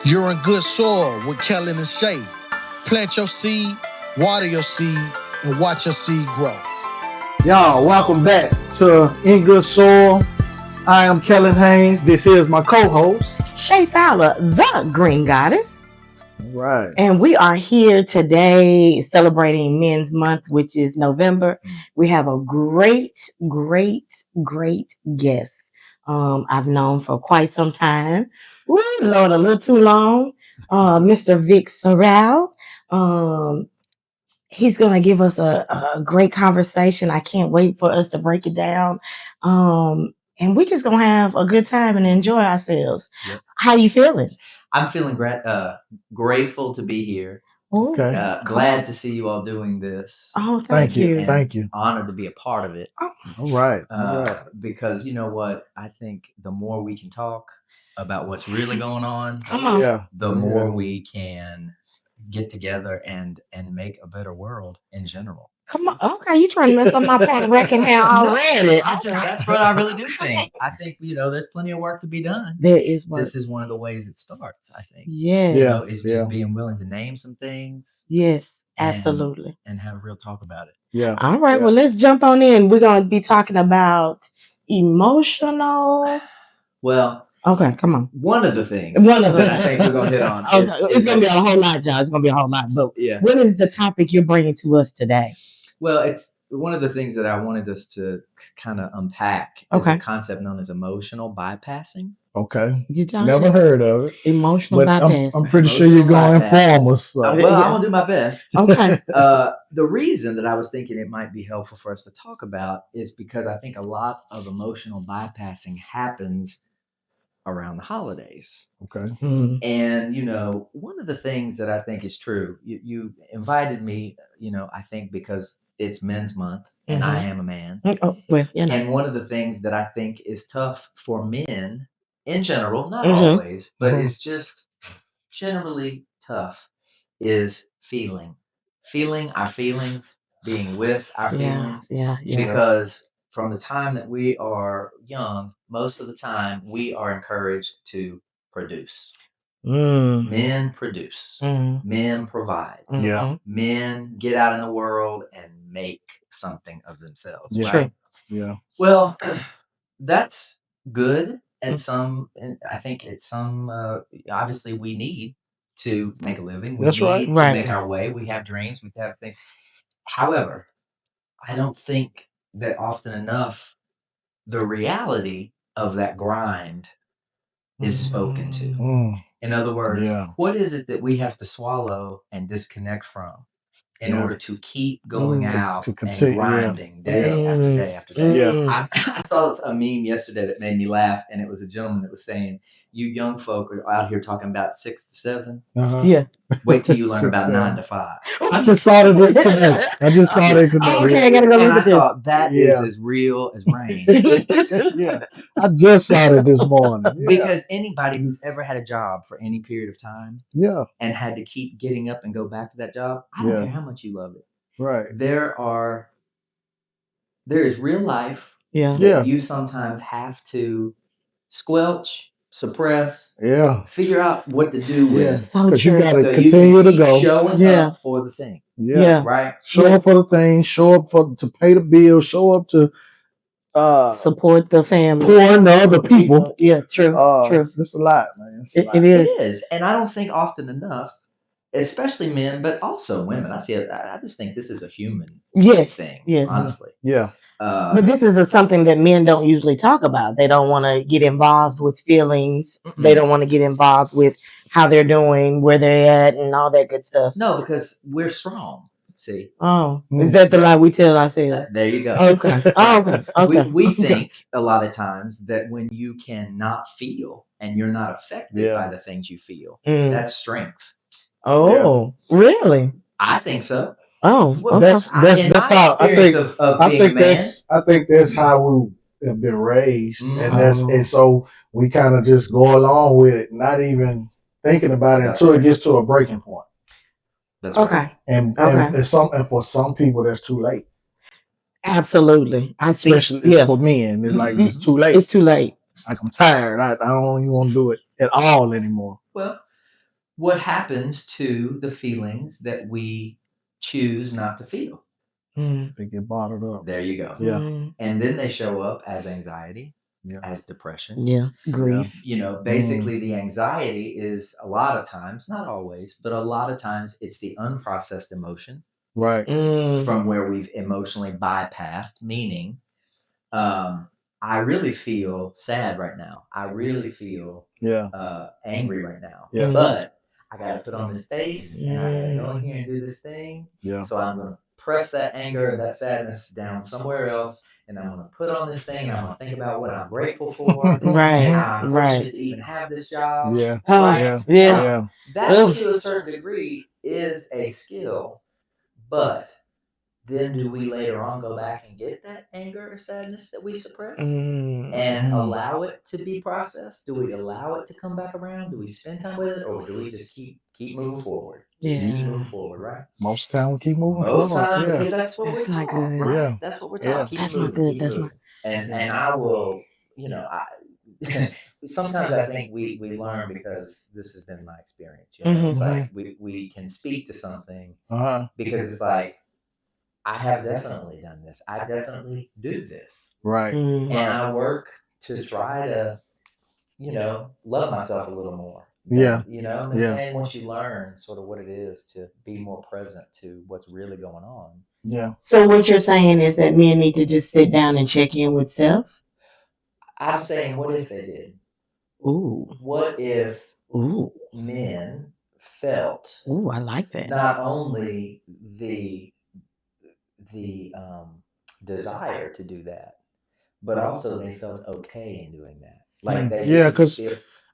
You're in good soil with Kellen and Shay. Plant your seed, water your seed, and watch your seed grow. Y'all, welcome back to In Good Soil. I am Kellen Haynes. This is my co-host, Shay Fowler, the Green Goddess. Right. And we are here today celebrating Men's Month, which is November. We have a great guest. I've known for quite some time. Ooh, Lord, a little too long. Mr. Vic Sorrell. He's going to give us a great conversation. I can't wait for us to break it down. And we're just going to have a good time and enjoy ourselves. Yep. How you feeling? I'm feeling grateful to be here. Okay. Glad to see you all doing this. Oh, thank you. Thank you. Honored to be a part of it. Oh. All right. Because you know what? I think the more we can talk about what's really going on, the more we can get together and make a better world in general. Come on. Okay, you trying to mess up my point of reckoning already. That's what I really do think. I think, there's plenty of work to be done. There is work. This is one of the ways it starts, I think. Yeah. It's just being willing to name some things. Yes, absolutely. And have a real talk about it. Yeah. All right, well, let's jump on in. We're going to be talking about emotional. Well, okay, come on. One of the things that I think we're going to hit on. It's going to be a whole lot, John. It's going to be a whole lot. But what is the topic you're bringing to us today? Well, it's one of the things that I wanted us to kind of unpack is a concept known as emotional bypassing. Okay. Never heard of it. Emotional bypassing. I'm pretty sure you're going to inform us. So. Well, I'm going to do my best. Okay. The reason that I was thinking it might be helpful for us to talk about is because I think a lot of emotional bypassing happens around the holidays. Okay. Mm-hmm. And, one of the things that I think is true, you invited me, I think because it's Men's Month and I am a man. Oh, well, And one of the things that I think is tough for men in general, not always, but it's just generally tough, is feeling our feelings, being with our feelings. Yeah. Because from the time that we are young, most of the time we are encouraged to produce. Men produce. Men provide. Yeah. Men get out in the world and make something of themselves. Yeah. Right? Yeah. Well, that's good at some, and I think at some, obviously we need to make a living. We need to make our way. We have dreams. We have things. However, I don't think that often enough the reality of that grind is spoken to. In other words, what is it that we have to swallow and disconnect from in order to keep going out and grinding day after day after day? I saw a meme yesterday that made me laugh, and it was a gentleman that was saying, you young folk are out here talking about 6 to 7. Yeah. Wait till you learn about 9 to 5. I just saw it today. Okay, I gotta go look at this. I thought that is as real as rain. I just saw it this morning. Because anybody who's ever had a job for any period of time and had to keep getting up and go back to that job, I don't care how much you love it. Right. There is real life that you sometimes have to squelch, suppress, figure out what to do with. Because you got to continue to go. Showing up for the thing. Right? Show up for the thing, show up to pay the bill, show up to support the family. Pour into other people. Yeah, true. It's a lot, man. It is. And I don't think often enough, especially men, but also women. I just think this is a human thing. Yes. Honestly. Yeah. But this is something that men don't usually talk about. They don't want to get involved with feelings. They don't want to get involved with how they're doing, where they're at, and all that good stuff. No, because we're strong. See? Oh, is that the lie we tell ourselves? There you go. Okay. Okay. We think a lot of times that when you cannot feel and you're not affected by the things you feel, that's strength. Oh, really? I think so. Oh, that's how I think that's how we have been raised, and so we kind of just go along with it, not even thinking about it until it gets to a breaking point. That's right. And for some people that's too late. Absolutely, especially for men, it's like it's too late. It's too late. Like I'm tired. I don't even want to do it at all anymore. Well, what happens to the feelings that we choose not to feel? They get bottled up. There you go. Yeah. And then they show up as anxiety, as depression. Yeah. Grief. Basically the anxiety is a lot of times, not always, but a lot of times it's the unprocessed emotion. Right. From where we've emotionally bypassed, meaning I really feel sad right now. I really feel angry right now. Yeah. But I got to put on this face and I got to go in here and do this thing. Yeah. So I'm going to press that anger, that sadness down somewhere else, and I'm going to put on this thing and I'm going to think about what I'm grateful for. Right. How I'm fortunate to even have this job. Yeah. Right? Yeah. That to a certain degree is a skill, but then do we later on go back and get that anger or sadness that we suppressed and allow it to be processed? Do we allow it to come back around? Do we spend time with it, or do we just keep moving forward? Just keep moving forward, right? Most of the time we keep moving Most forward. time, because that's what we're taught, right? Yeah. That's what we're taught. Keep That's moving, not good. keep That's moving. And I will, sometimes I think we learn because this has been my experience. It's like we can speak to something because it's like, I have definitely done this. I definitely do this. Right. And I work to try to, love myself a little more. Yeah. And once you learn sort of what it is to be more present to what's really going on. Yeah. So what you're saying is that men need to just sit down and check in with self? I'm saying, what if they did? Ooh. What if men felt? Ooh, I like that. Not only the desire to do that, but also they felt okay in doing that. Like because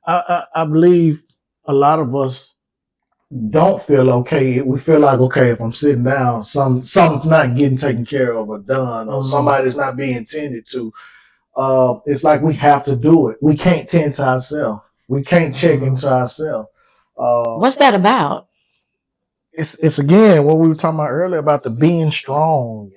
I believe a lot of us don't feel okay. We feel like, okay, if I'm sitting down, something's not getting taken care of or done, or somebody's not being tended to. It's like we have to do it. We can't tend to ourselves. We can't check into ourselves. What's that about? It's again what we were talking about earlier about the being strong,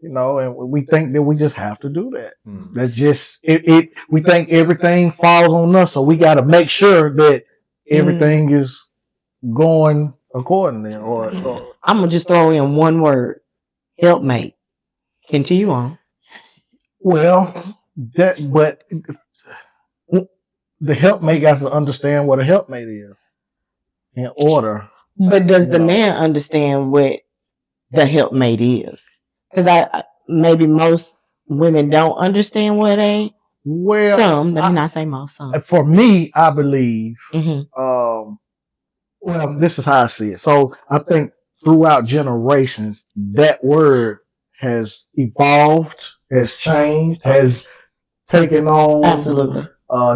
and we think that we just have to do that. That just it. We think everything falls on us, so we got to make sure that everything is going accordingly. Or I'm gonna just throw in one word: helpmate. Continue on. Well, but the helpmate got to understand what a helpmate is in order. But does the man understand what the helpmate is? Because maybe most women don't understand what some. Let me not say most. Some. For me, I believe. Well, this is how I see it. So I think throughout generations, that word has evolved, has changed, has taken on Absolutely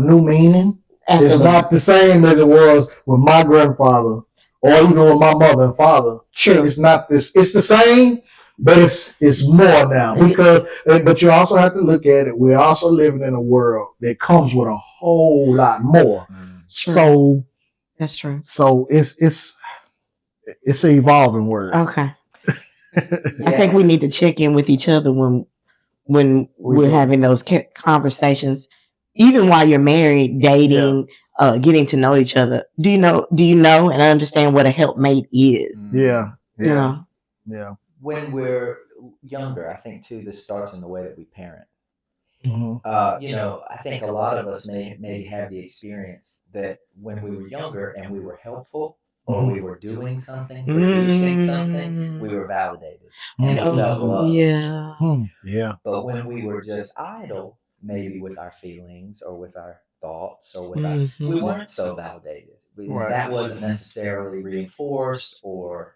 new meaning. Absolutely. It's not the same as it was with my grandfather or even with my mother and father. True. It's not this. It's the same, but it's more now because. But you also have to look at it. We're also living in a world that comes with a whole lot more. True. So that's true. So it's an evolving word. Okay. I think we need to check in with each other when we're having those conversations, even while you're married, dating, getting to know each other. Do you know and understand what a helpmate is? Yeah. When we're younger, I think too, this starts in the way that we parent. I think a lot of us maybe have the experience that when we were younger and we were helpful or we were doing something, producing something, we were validated and we felt loved. Yeah. But when we were just idle, maybe with our feelings or with our thoughts or with our, we weren't so validated. That wasn't necessarily reinforced or,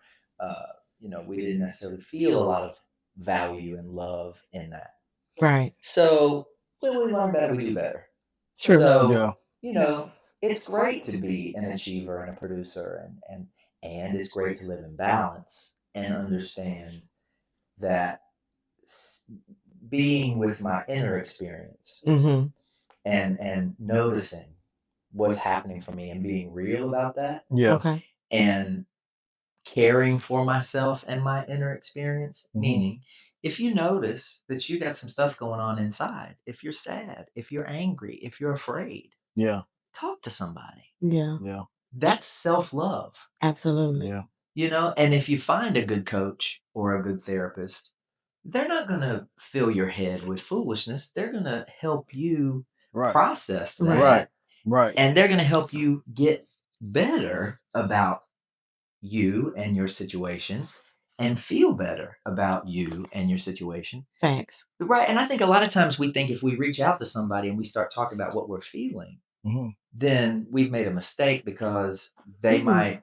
we didn't necessarily feel a lot of value and love in that. Right. So when we learn better, we do better. True. So, it's great to be an achiever and a producer and it's great to live in balance and understand that being with my inner experience and noticing what's happening for me and being real about that. Yeah. Okay. And caring for myself and my inner experience, meaning if you notice that you got some stuff going on inside, if you're sad, if you're angry, if you're afraid, yeah, talk to somebody. Yeah. that's self-love. Absolutely. Yeah. You know, and if you find a good coach or a good therapist, they're not going to fill your head with foolishness. They're going to help you process that. Right. And they're going to help you get better about you and your situation and feel better about you and your situation. Facts. Right. And I think a lot of times we think if we reach out to somebody and we start talking about what we're feeling, then we've made a mistake because they might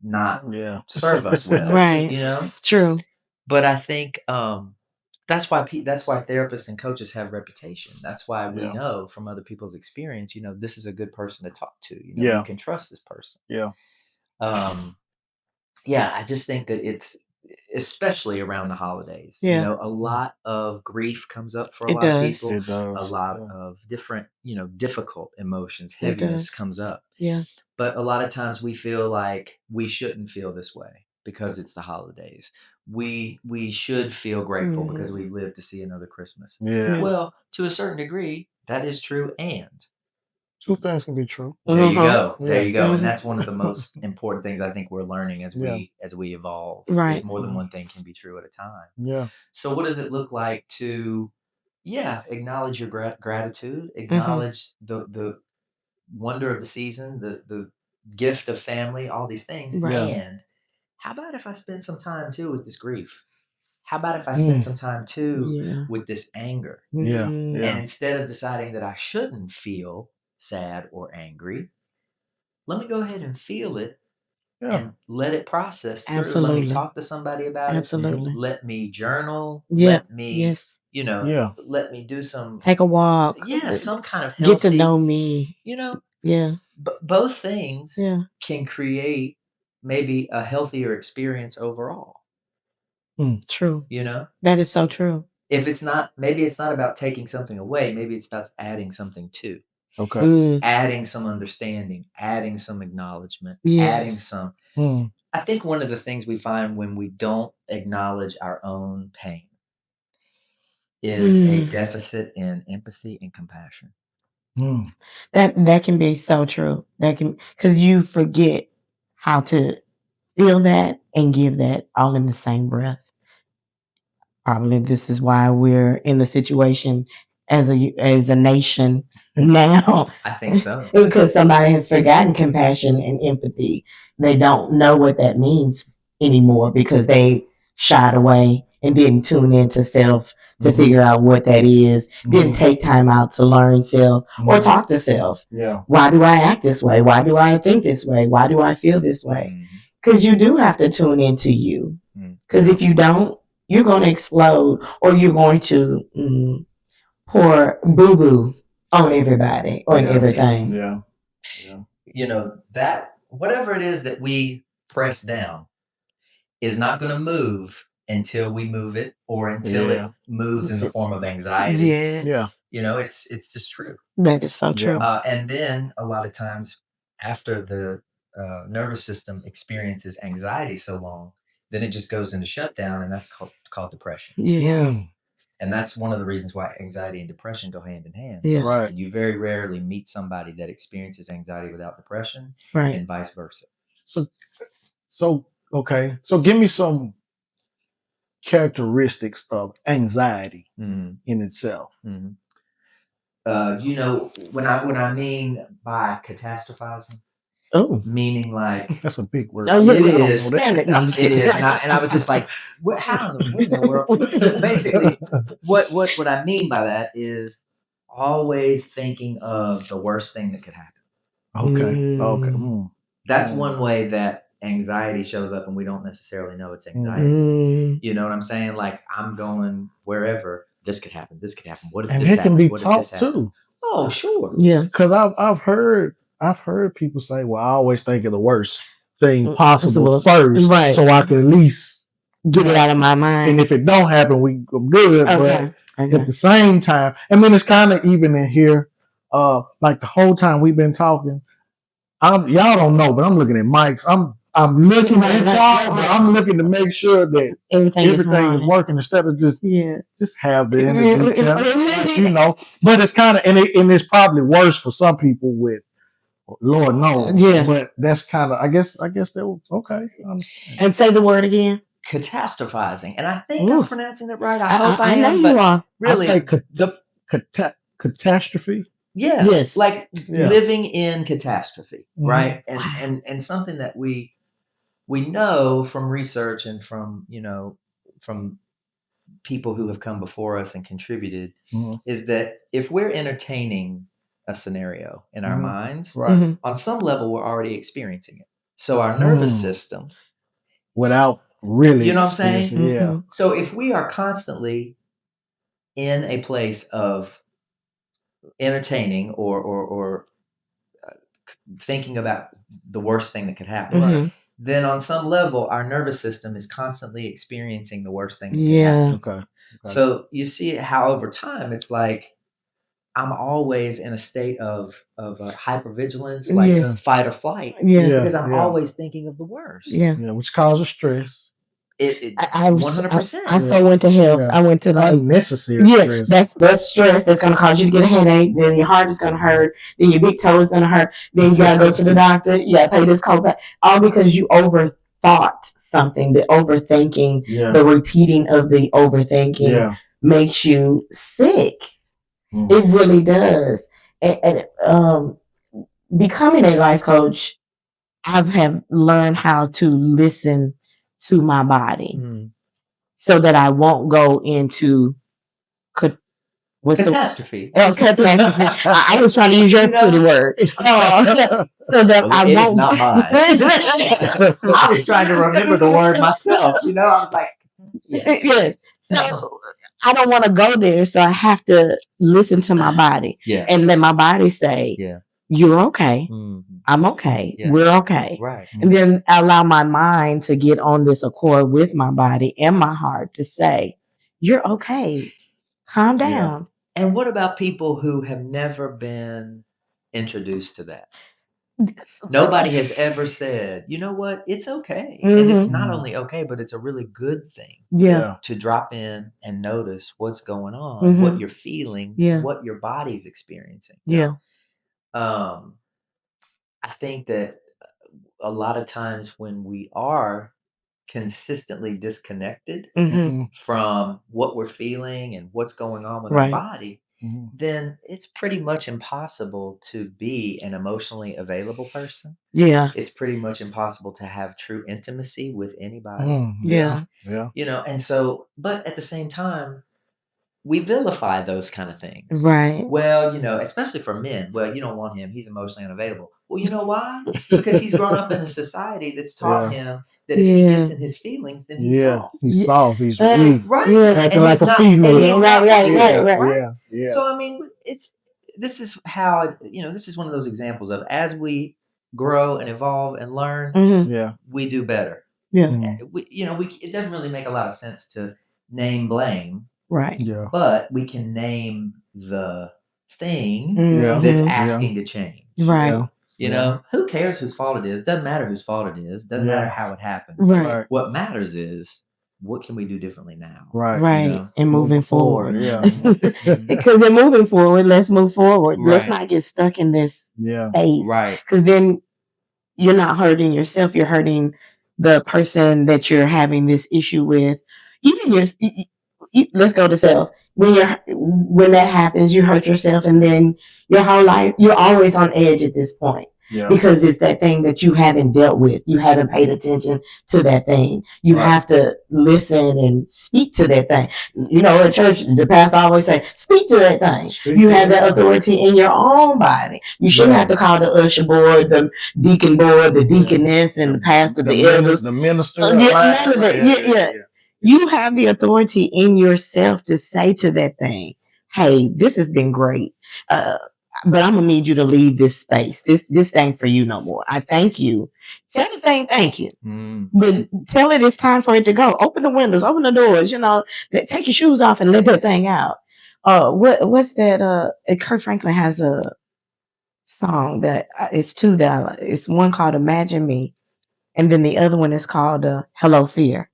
not serve us well. Right. You know? True. But I think that's why therapists and coaches have reputation. That's why we know from other people's experience, you know, this is a good person to talk to. You know, you can trust this person. Yeah. I just think that it's especially around the holidays. Yeah. You know, a lot of grief comes up for a lot of people. It does. A lot of different, you know, difficult emotions, heaviness comes up. Yeah. But a lot of times we feel like we shouldn't feel this way because it's the holidays. We should feel grateful because we live to see another Christmas. Yeah. Well, to a certain degree, that is true, and two things can be true. There you go. There you go. And that's one of the most important things I think we're learning as we evolve. Right. Is more than one thing can be true at a time. Yeah. So what does it look like to acknowledge your gratitude, acknowledge the wonder of the season, the gift of family, all these things. Right. And how about if I spend some time too with this grief? How about if I spend some time too with this anger? Yeah. And instead of deciding that I shouldn't feel sad or angry, let me go ahead and feel it and let it process through. Absolutely. Let me talk to somebody about Absolutely. it. Let me journal. Yeah. Let me, you know, let me do some. Take a walk. Yeah, some kind of healthy. Get to know me. You know. Yeah. Both things can create maybe a healthier experience overall. True. You know? That is so true. If it's not, maybe it's not about taking something away. Maybe it's about adding something to. Okay. Adding some understanding, adding some acknowledgement, Yes. adding some. I think one of the things we find when we don't acknowledge our own pain is a deficit in empathy and compassion. That can be so true. That can, because you forget how to feel that and give that all in the same breath. Probably this is why we're in the situation as a nation now. I think so. Because somebody has forgotten compassion and empathy. They don't know what that means anymore because they shied away and didn't tune into self to figure out what that is. Didn't take time out to learn self or talk to self. Yeah. Why do I act this way? Why do I think this way? Why do I feel this way? Because you do have to tune into you. Because if you don't, you're going to explode or you're going to pour boo-boo on everybody or everything. Yeah. You know, that whatever it is that we press down is not going to move until we move it or until it moves in the form of anxiety. Yes. Yeah. You know, it's just true. That is so true. And then a lot of times after the nervous system experiences anxiety so long, then it just goes into shutdown, and that's called depression. Yeah. And that's one of the reasons why anxiety and depression go hand in hand. Yeah. Right. You very rarely meet somebody that experiences anxiety without depression, Right. and vice versa. So okay. So give me some characteristics of anxiety in itself. You know, when I mean by catastrophizing, meaning like that's a big word. Oh, it is. It is. And I was just like, how in the world? So basically, what I mean by that is always thinking of the worst thing that could happen. Okay. That's one way that anxiety shows up, and we don't necessarily know it's anxiety. You know what I'm saying? Like, I'm going wherever. This could happen. This could happen. What if and this it can be what taught too? Oh, sure. Yeah. Because I've heard people say, "Well, I always think of the worst thing possible first, right, so I can at least get it out of my mind. And if it don't happen, I'm good." Okay. But at the same time, I mean, it's kind of even in here. Like the whole time we've been talking, y'all don't know, but I'm looking at mics. I'm looking at y'all, but I'm looking to make sure that everything is working instead of just have the energy, you know. But it's kind of and it's probably worse for some people with Lord knows. Yeah. But that's kind of, I guess that was okay. I understand. And say the word again. Catastrophizing. And I think I'm pronouncing it right. I hope I know am. you are. Really, I'll say catastrophe. Yeah. Yes. Like living in catastrophe, right? And something that we know from research and from, from people who have come before us and contributed is that if we're entertaining a scenario in our minds, on some level, we're already experiencing it. So our nervous system, without really, you know what I'm saying? Yeah. So if we are constantly in a place of entertaining or thinking about the worst thing that could happen, then on some level, our nervous system is constantly experiencing the worst thing that could happen. Okay. So you see how over time it's like I'm always in a state of hypervigilance, like fight or flight, because I'm always thinking of the worst. Which causes stress. I 100%. I so went to health. I went to like unnecessary stress. That's stress. That's gonna cause you to get a headache. Then your heart is gonna hurt. Then your big toe is gonna hurt. Then you gotta go to the doctor. You gotta pay this copay. All because you overthought something. The overthinking, the repeating of the overthinking makes you sick. It really does. And becoming a life coach, I have learned how to listen to my body so that I won't go into catastrophe. Catastrophe. I was trying to use your pretty word. So that I won't. It's not mine. I was trying to remember the word myself. I was like, yeah. So I don't want to go there. So I have to listen to my body and let my body say, you're okay. I'm okay. We're okay. Right. And then allow my mind to get on this accord with my body and my heart to say, you're okay. Calm down. And what about people who have never been introduced to that? Nobody has ever said, you know what, it's okay. And it's not only okay, but it's a really good thing to drop in and notice what's going on, what you're feeling, what your body's experiencing. I think that a lot of times when we are consistently disconnected from what we're feeling and what's going on with our body, then it's pretty much impossible to be an emotionally available person. It's pretty much impossible to have true intimacy with anybody. And so, but at the same time, we vilify those kind of things. Right. Well, especially for men. Well, you don't want him. He's emotionally unavailable. Well, you know why? Because he's grown up in a society that's taught him that if he gets in his feelings, then he's soft. He's soft. He's weak. Right. Acting like a female. Right. So, I mean, this is how, this is one of those examples of as we grow and evolve and learn, we do better. It doesn't really make a lot of sense to name blame. Right. But we can name the thing that's asking to change. Right. Who cares whose fault it is? Doesn't matter whose fault it is. Doesn't matter how it happened. Right. What matters is what can we do differently now? Right. And moving forward. Because in moving forward, let's move forward. Right. Let's not get stuck in this space. Right. Because then you're not hurting yourself. You're hurting the person that you're having this issue with. Even let's go to self. When that happens, you hurt yourself, and then your whole life, you're always on edge at this point. Because it's that thing that you haven't dealt with. You haven't paid attention to that thing. You have to listen and speak to that thing. At church, the pastor always say, speak to that thing. You have that authority in your own body. You shouldn't have to call the usher board, the deacon board, the deaconess, and the pastor, the elders. The minister. None of that. You have the authority in yourself to say to that thing, hey, this has been great. But I'm gonna need you to leave this space. This ain't for you no more. I thank you. Tell the thing thank you. But tell it it's time for it to go. Open the windows, open the doors, take your shoes off and let that thing out. What's that? Kurt Franklin has a song that it's two that it's one called Imagine Me, and then the other one is called Hello Fear.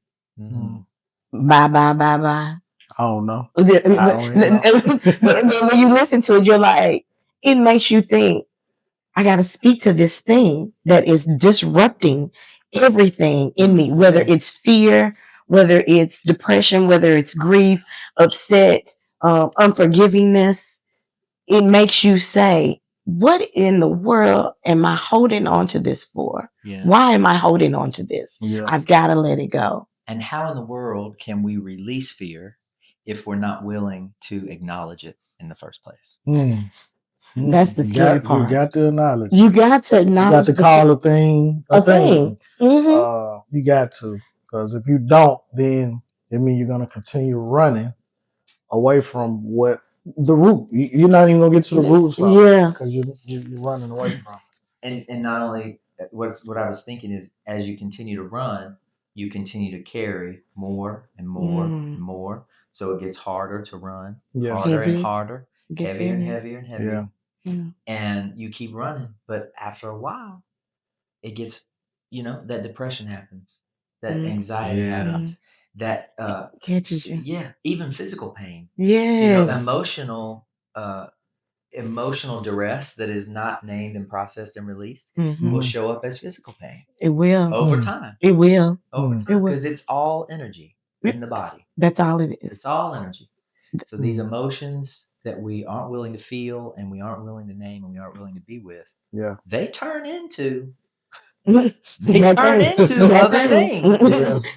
Bye bye bye bye. Oh no. But when you listen to it, you're like, it makes you think, I got to speak to this thing that is disrupting everything in me, whether it's fear, whether it's depression, whether it's grief, upset, unforgivingness. It makes you say, what in the world am I holding on to this for? Yeah. Why am I holding on to this? Yeah. I've got to let it go. And how in the world can we release fear if we're not willing to acknowledge it in the first place? That's the scary part. You got to acknowledge. You got to acknowledge. You got to call a thing a thing. Mm-hmm. You got to, because if you don't, then it means you're gonna continue running away from what the root. You're not even gonna get to the root. Yeah, because you're running away from it. And not only what I was thinking is, as you continue to run, you continue to carry more and more and more, so it gets harder to run, harder and harder, heavier and heavier and heavier. Yeah. And you keep running, but after a while, it gets, that depression happens, that anxiety happens, that catches you. Yeah, even physical pain. Yes. Emotional duress that is not named and processed and released Mm-hmm. will show up as physical pain. It will. Over time. It will. Over time. Because it's all energy in the body. That's all it is. It's all energy. So these emotions that we aren't willing to feel and we aren't willing to name and we aren't willing to be with, they turn into other things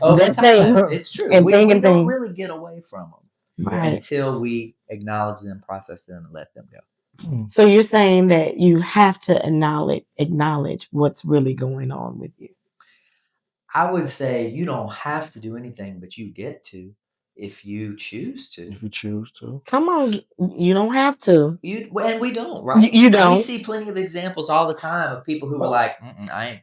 over time. It's true. We don't really get away from them until we acknowledge them, process them, and let them go. So you're saying that you have to acknowledge what's really going on with you. I would say you don't have to do anything, but you get to if you choose to. If you choose to. Come on, you don't have to. And we don't, right? You don't. We see plenty of examples all the time of people who were like, I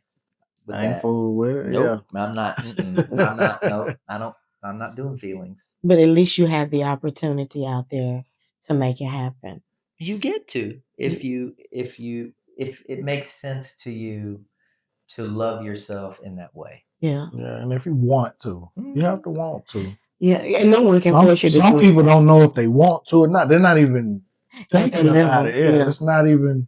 ain't fooling with it. Nope, yeah. I'm not. I'm not. No, I don't. I'm not doing feelings. But at least you have the opportunity out there to make it happen. You get to if it makes sense to you to love yourself in that way. Yeah. Yeah, and if you want to, you have to want to. Yeah, and no one can force you to. Some people don't know if they want to or not. They're not even thinking about it. Yeah, it's not even.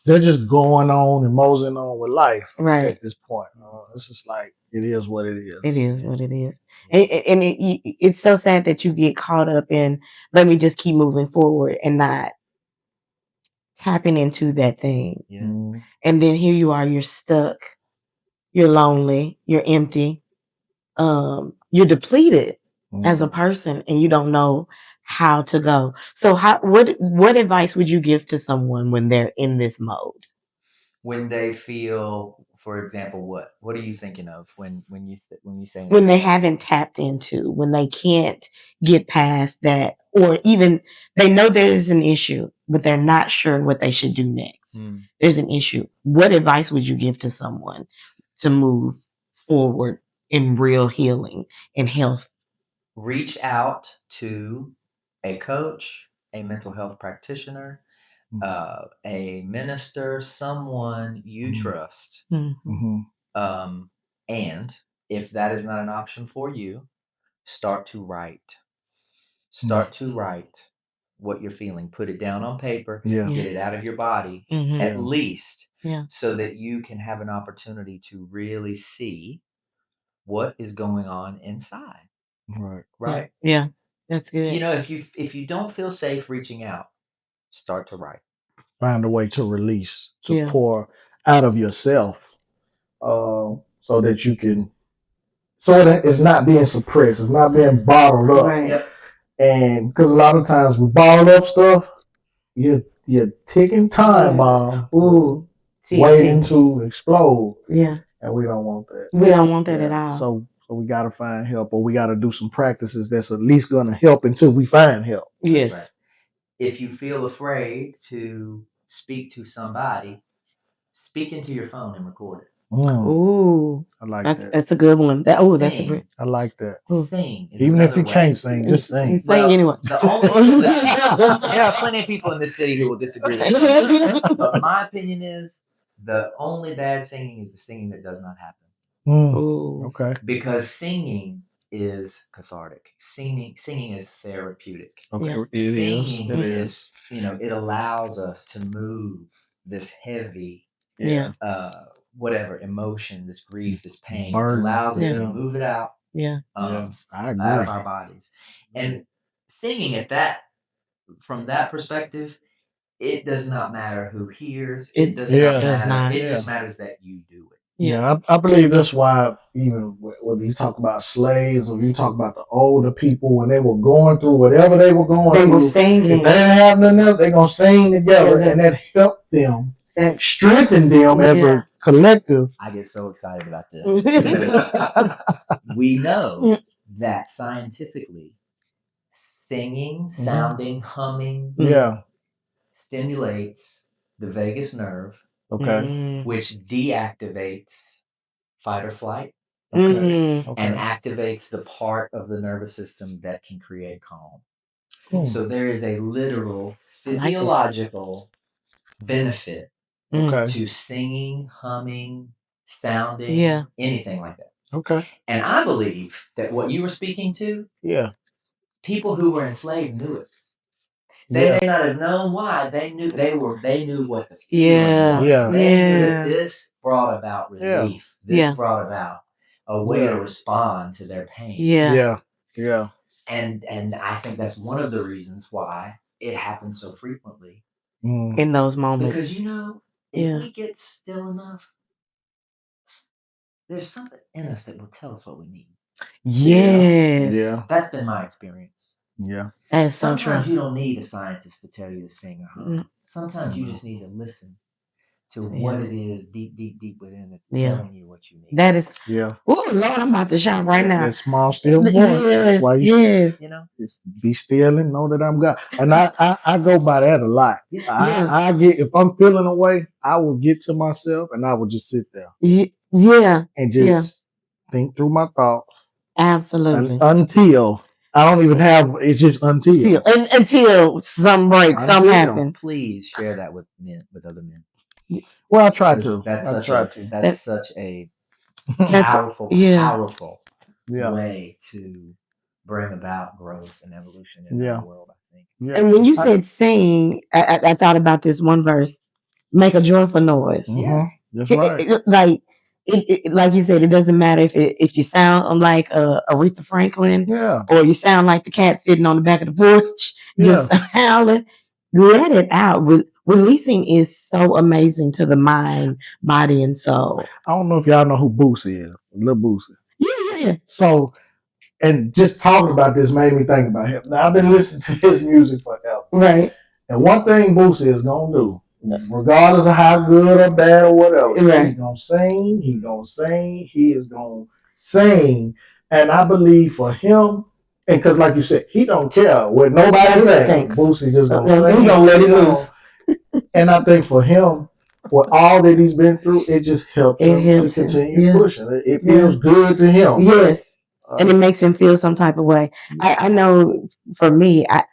They're just going on and moseying on with life at this point. It's just like it is what it is. It is what it is. And it's so sad that you get caught up in, let me just keep moving forward and not tapping into that thing. Yeah. And then here you are, you're stuck, you're lonely, you're empty, you're depleted as a person, and you don't know how to go. So what advice would you give to someone when they're in this mode? When they feel, for example, what are you thinking of when you say when they haven't tapped into, when they can't get past that, or even they know there's an issue, but they're not sure what they should do next. There's an issue. What advice would you give to someone to move forward in real healing and health? Reach out to a coach, a mental health practitioner, a minister, someone you trust. And if that is not an option for you, start to write. Start to write what you're feeling. Put it down on paper. Get it out of your body, at least, so that you can have an opportunity to really see what is going on inside. Right. Yeah, that's good. If you don't feel safe reaching out, start to write. Find a way to release, to pour out of yourself, so that you can, so that it's not being suppressed, it's not being bottled up. Right. And because a lot of times we bottle up stuff, you're ticking time bomb, waiting to explode. Yeah. And we don't want that. We don't want that at all. So we got to find help, or we got to do some practices that's at least going to help until we find help. Yes. Right. If you feel afraid to speak to somebody, speak into your phone and record it. Ooh, I like that. That's a good one. That's a great. I like that. Sing. Even if you can't sing, just sing. Sing anyway. There are plenty of people in this city who will disagree with you. But my opinion is the only bad singing is the singing that does not happen. Okay. Because singing is cathartic. Singing is therapeutic. Okay. Singing is, it allows us to move this heavy, Yeah. whatever emotion, this grief, this pain, Burden. allows us Yeah. to move it out, Yeah. I agree. out of our bodies. And singing from that perspective, it does not matter who hears. It does not matter. It just matters that you do it. Yeah, I believe that's why even whether you talk about slaves or you talk about the older people, when they were going through whatever they were going through, were singing. if they didn't have nothing else, they're going to sing together, and that helped them, strengthened them as a collective. I get so excited about this. We know that scientifically, singing, sounding, humming, stimulates the vagus nerve, which deactivates fight or flight, and activates the part of the nervous system that can create calm. So there is a literal physiological benefit to singing, humming, sounding, anything like that. And I believe that what you were speaking to, people who were enslaved knew it. They may not have known why. They knew what the feeling was. They knew that this brought about relief. This brought about a way to respond to their pain. And I think that's one of the reasons why it happens so frequently in those moments. Because if we get still enough, there's something in us that will tell us what we need. That's been my experience. That's sometimes you don't need a scientist to tell you to sing or hum. Sometimes you just need to listen to what it is deep within that's telling you what you need. That is, oh Lord, I'm about to shout right now. That small still voice. Just be still and know that I'm God. And I go by that a lot. I get, if I'm feeling away, I will get to myself and I will just sit there. And just think through my thoughts. Absolutely. Until I don't even have, it's just until. Until some break, some happen. Please share that with other men. Well, I try to. That's such a powerful way to bring about growth and evolution in the world, I think. And when you said sing, I thought about this one verse, make a joyful noise. That's right. Like you said, it doesn't matter if you sound like Aretha Franklin or you sound like the cat sitting on the back of the porch, just howling. Let it out. Releasing is so amazing to the mind, body, and soul. I don't know if y'all know who Boosie is, Lil Boosie. Yeah. So, and just talking about this made me think about him. Now, I've been listening to his music forever. Right. And one thing Boosie is going to do, regardless of how good or bad or whatever, he's going to sing, he is going to sing. And I believe for him, and because like you said, he don't care what nobody thinks. Boosie just going to sing. He going to let it loose. And I think for him, with all that he's been through, it just helps him to continue pushing. It feels good to him. Yes. And it makes him feel some type of way. I know for me, I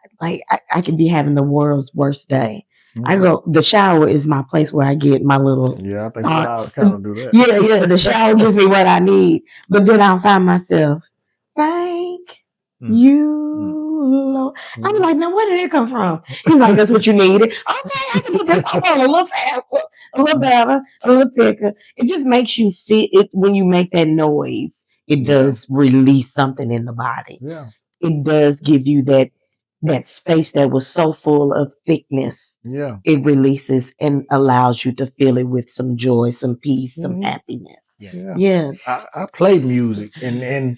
could be having the world's worst day. The shower is my place where I get my little I think I kind of do that. The shower gives me what I need. But then I'll find myself, thank you, Lord. I'm like, now where did it come from? He's like, that's what you needed. Okay, I can put this on a little faster, a little better, a little thicker. It just makes you feel it when you make that noise. It does release something in the body. It does give you that space that was so full of thickness. It releases and allows you to fill it with some joy, some peace, some happiness. I play music and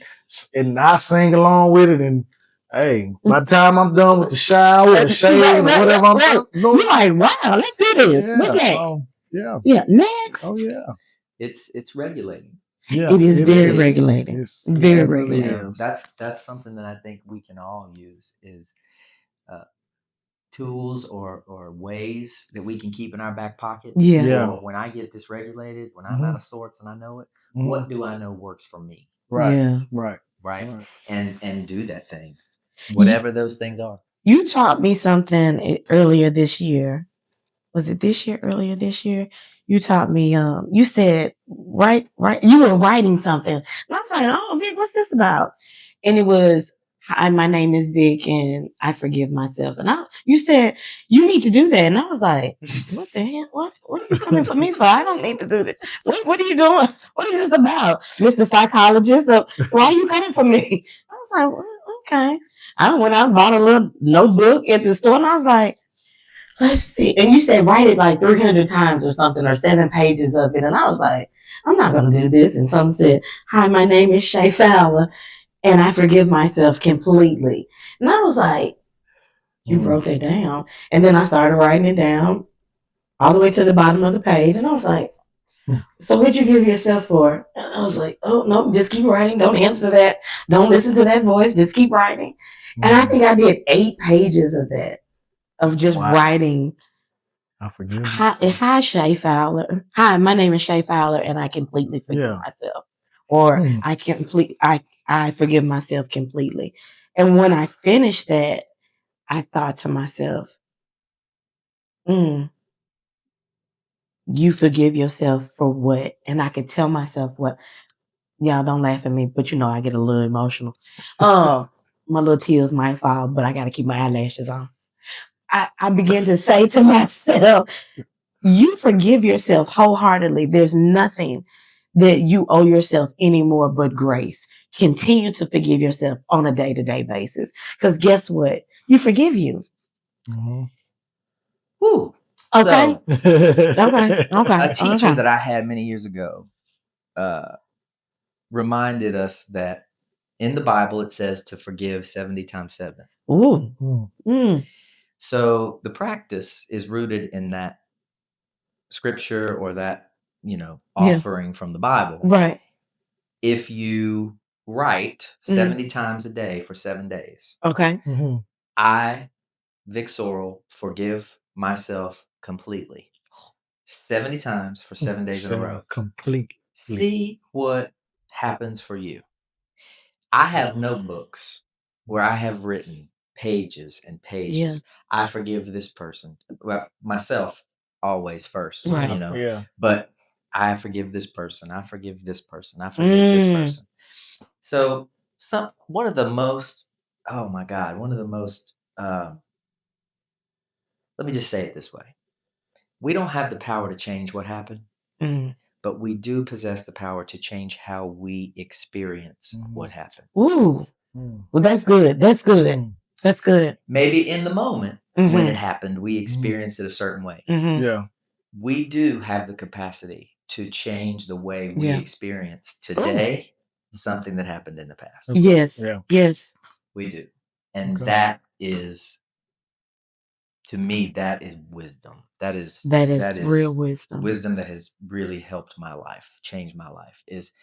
I sing along with it, and hey, by the time I'm done with the shower and shave or whatever I'm doing, you're like, wow, let's do this. What's next? Next. Oh yeah. It's regulating. It is very regulating. It's very regulating. That's something that I think we can all use is tools or ways that we can keep in our back pocket. When I get dysregulated, when I'm out of sorts and I know it, what do I know works for me? Right. And do that thing, whatever those things are. You taught me something earlier this year. Was it this year? Earlier this year, you taught me. You said right. You were writing something, and I was like, "Oh, Vic, what's this about?" And it was hi, my name is Vic and I forgive myself. And you said you need to do that. And I was like, what the hell? What are you coming for me for? I don't need to do this. What are you doing? What is this about? Mr. Psychologist, why are you coming for me? I was like, well, okay. I went out and bought a little notebook at the store and I was like, let's see. And you said write it like 300 times or something, or 7 pages of it. And I was like, I'm not going to do this. And some said, hi, my name is Shay Fowler and I forgive myself completely. And I was like, you wrote that down. And then I started writing it down all the way to the bottom of the page. And I was like, so what'd you give yourself for? And I was like, oh, no, just keep writing. Don't answer that. Don't listen to that voice. Just keep writing. And I think I did 8 pages of that, of just writing. I forgive you. Hi, Shay Fowler. Hi, my name is Shay Fowler, and I completely forgive myself. Or I forgive myself completely. And when I finished that, I thought to myself, you forgive yourself for what? And I could tell myself what. Y'all don't laugh at me, but I get a little emotional. My little tears might fall, but I got to keep my eyelashes on. I began to say to myself, you forgive yourself wholeheartedly. There's nothing that you owe yourself anymore but grace. Continue to forgive yourself on a day-to-day basis. Because guess what? You forgive you. Mm-hmm. Woo. Okay. Okay. A teacher that I had many years ago reminded us that in the Bible it says to forgive 70 times 7. Ooh. So the practice is rooted in that scripture or that, offering from the Bible. Right. If you write 70 times a day for 7 days. Okay. I, Vic Sorrell, forgive myself completely. 70 times for 7 days in a row. Completely. See what happens for you. I have notebooks where I have written pages and pages. Yeah. I forgive this person. Well, myself always first, right. But I forgive this person. I forgive this person. I forgive this person. So one of the most, let me just say it this way. We don't have the power to change what happened, but we do possess the power to change how we experience what happened. Ooh. Well, that's good. That's good. That's good. Maybe in the moment when it happened, we experienced it a certain way. Yeah. We do have the capacity to change the way we experience today something that happened in the past. Yes. Yeah. Yes. We do. And that is, to me, that is wisdom. That is real wisdom. Wisdom that has really helped my life, changed my life. Is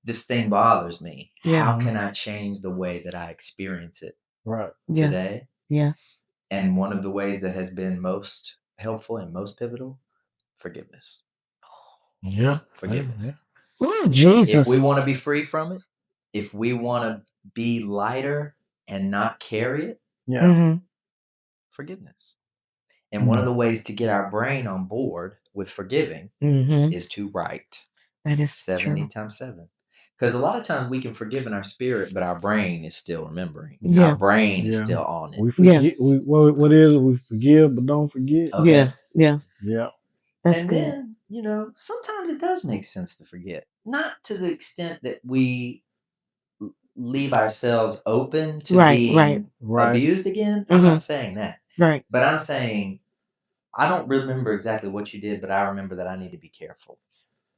this thing bothers me? Yeah. How can I change the way that I experience it today? Yeah. And one of the ways that has been most helpful and most pivotal, forgiveness. Yeah. Forgiveness. Yeah. Oh, Jesus. If we want to be free from it, if we want to be lighter and not carry it, forgiveness. And one of the ways to get our brain on board with forgiving is to write. That is 70 times 7. Because a lot of times we can forgive in our spirit, but our brain is still remembering. Yeah. Our brain is still on it. We forget. What is it? We forgive, but don't forget. Okay. Yeah. That's good. Then, sometimes it does make sense to forget. Not to the extent that we leave ourselves open to being abused again. I'm not saying that. Right. But I'm saying, I don't remember exactly what you did, but I remember that I need to be careful.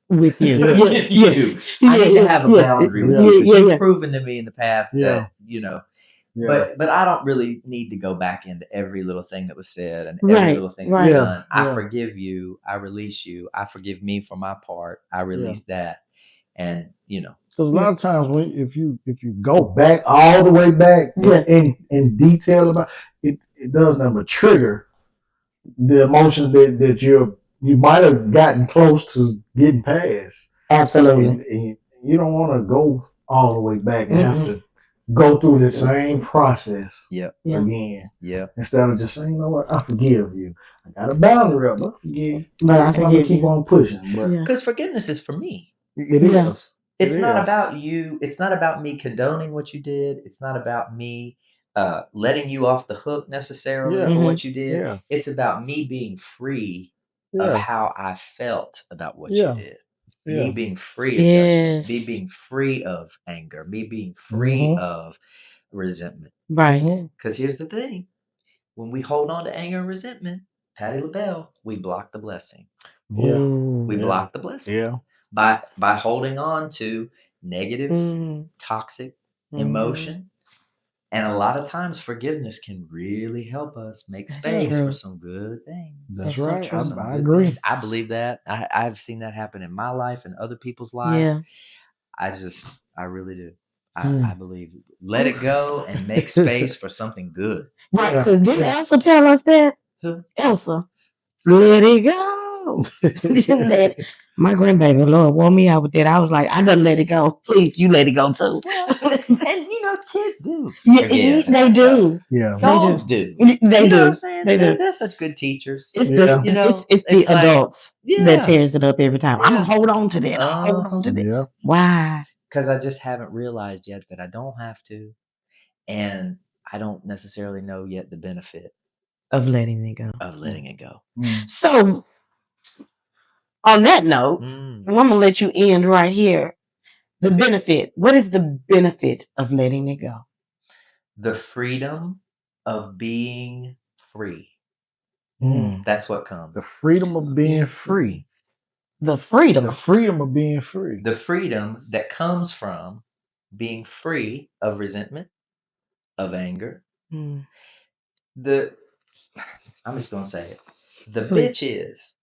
With you. With you. I need to have a boundary with you. Because you've proven to me in the past that, But I don't really need to go back into every little thing that was said and every little thing that was done. I forgive you. I release you. I forgive me for my part. I release that. And, Because a lot of times if you go back all the way back in detail about it, it does nothing but trigger the emotions that you might have gotten close to getting past. Absolutely. And you don't want to go all the way back and have to go through the same process again. Yeah. Instead of just saying, you know what, I forgive you. I got a boundary up, but I forgive. But I forgive keep on pushing. Because forgiveness is for me. It is. It's not about you. It's not about me condoning what you did. It's not about me letting you off the hook necessarily for what you did. Yeah. It's about me being free of how I felt about what you did. Me being free of judgment. Me being free of anger. Me being free of resentment. Right. Because here's the thing. When we hold on to anger and resentment, Patti LaBelle, we block the blessing. Yeah. We block the blessing. Yeah. By holding on to negative, toxic emotion. And a lot of times forgiveness can really help us make space for some good things. That's right. So I agree. Things. I believe that. I've seen that happen in my life and other people's lives. Yeah. I really do. I believe let it go and make space for something good. Right, because didn't Elsa tell us that? Who? Elsa. Let it go. My grandbaby, Lord, wore me out with that. I was like, I done let it go. Please, you let it go too. And kids do. They do. Yeah. Dogs do. They do. Know what I'm saying? They do. They're such good teachers. It's the adults that tears it up every time. I'm gonna hold on to that. Hold on to that. Yeah. Why? Because I just haven't realized yet that I don't have to, and I don't necessarily know yet the benefit of letting it go. So, on that note, I'm gonna let you end right here. The benefit. What is the benefit of letting it go? The freedom of being free. That's what comes. The freedom of being free. The freedom. The freedom of being free. The freedom that comes from being free of resentment, of anger. I'm just gonna say it. The bitch is.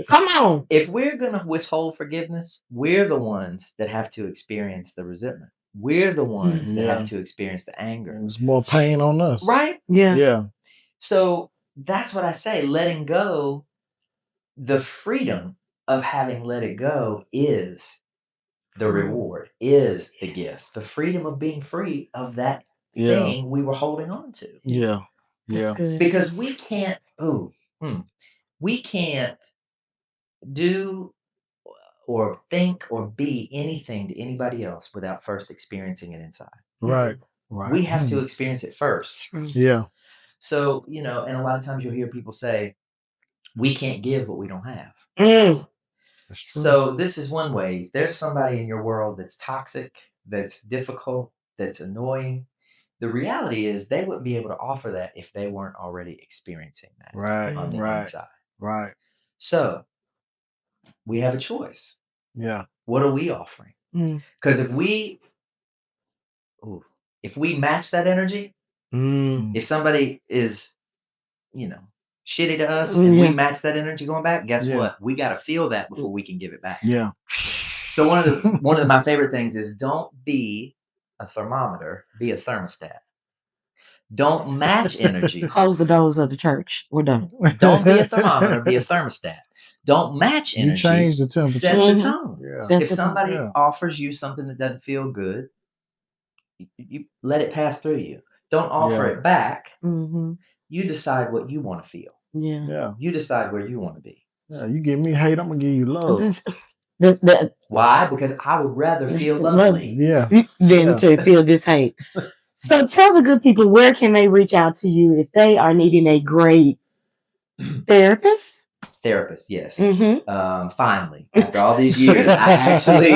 Come on. If we're gonna withhold forgiveness, we're the ones that have to experience the resentment. We're the ones that have to experience the anger. There's more pain on us. Right? Yeah. Yeah. So that's what I say. Letting go, the freedom of having let it go is the reward, is the gift. The freedom of being free of that thing we were holding on to. Yeah. Yeah. Because we can't do or think or be anything to anybody else without first experiencing it inside. Right. We have to experience it first. Yeah. So, and a lot of times you'll hear people say, we can't give what we don't have. So this is one way. If there's somebody in your world that's toxic, that's difficult, that's annoying, the reality is they wouldn't be able to offer that if they weren't already experiencing that on the inside. Right. So we have a choice. Yeah. What are we offering? Because if we match that energy, if somebody is, shitty to us and we match that energy going back, guess what? We got to feel that before we can give it back. Yeah. So one of my favorite things is don't be a thermometer, be a thermostat. Don't match energy. Close the doors of the church. We're done. Don't be a thermometer, be a thermostat. Don't match energy. You change the temperature. Set the tone. Yeah. If somebody offers you something that doesn't feel good, you let it pass through you. Don't offer it back. You decide what you want to feel. Yeah. You decide where you want to be. Yeah. You give me hate, I'm gonna give you love. Why? Because I would rather feel lovely. Than to feel this hate. So tell the good people, where can they reach out to you if they are needing a great therapist? Therapist, yes. Finally, after all these years, I actually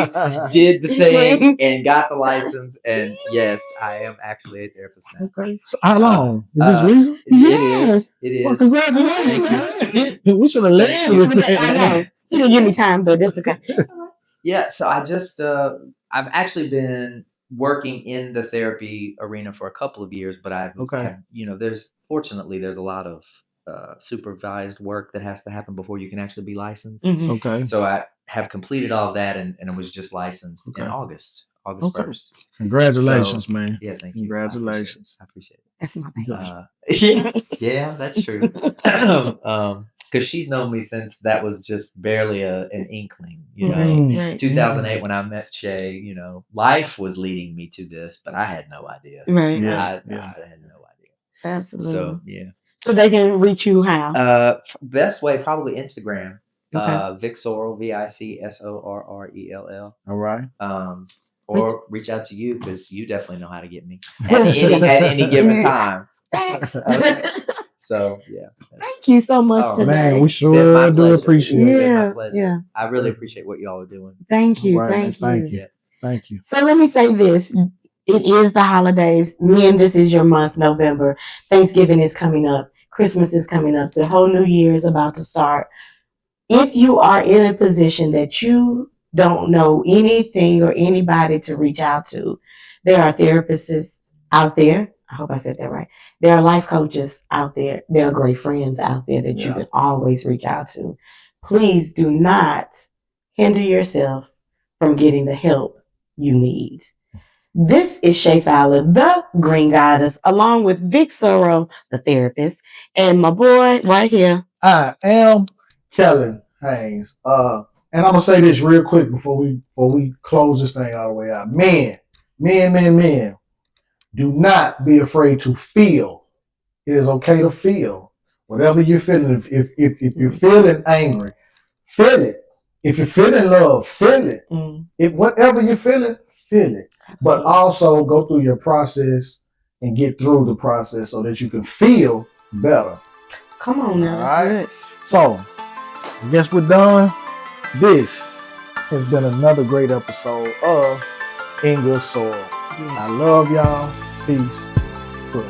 did the thing and got the license. And yes, I am actually a therapist now. Okay. So how long? Is this recent? Yes. It is. Well, congratulations. We should have led with that. I know. You didn't give me time, but it's okay. Yeah, so I just, I've actually been working in the therapy arena for a couple of years, but I've had, fortunately, there's a lot of supervised work that has to happen before you can actually be licensed. Okay. So I have completed all of that and I was just licensed in August 1st. Congratulations, man. Yeah, thank you. Congratulations. I appreciate it. That's my baby. Yeah, that's true. Because she's known me since that was just barely an inkling. 2008 when I met Shay, life was leading me to this, but I had no idea. Right. I had no idea. Absolutely. So, yeah. So they can reach you how? Best way, probably Instagram. Vic Sorrell, VicSorrell. All right. Or reach out to you because you definitely know how to get me at any given time. Thanks. So yeah. Thank you so much today. Man, we sure do appreciate it. Yeah. I really appreciate what y'all are doing. Thank you. Right, thank man, you. Yeah. Thank you. So let me say this. It is the holidays. Men, this is your month, November. Thanksgiving is coming up. Christmas is coming up. The whole new year is about to start. If you are in a position that you don't know anything or anybody to reach out to, there are therapists out there. I hope I said that right. There are life coaches out there. There are great friends out there that you can always reach out to. Please do not hinder yourself from getting the help you need. This is Shay Fowler, the Green Goddess, along with Vic Sorrell, the therapist, and my boy right here. I am Kellen Haynes. And I'm gonna say this real quick before we close this thing all the way out. Men, do not be afraid to feel. It is okay to feel whatever you're feeling. If you're feeling angry, feel it. If you're feeling love, feel it. If whatever you're feeling, feel it. But also go through your process and get through the process so that you can feel better. Come on now. All right. So, I guess we're done. This has been another great episode of In Good Soil. I love y'all. Peace. Push.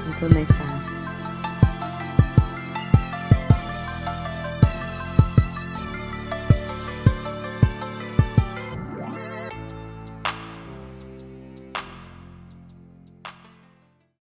Until next time.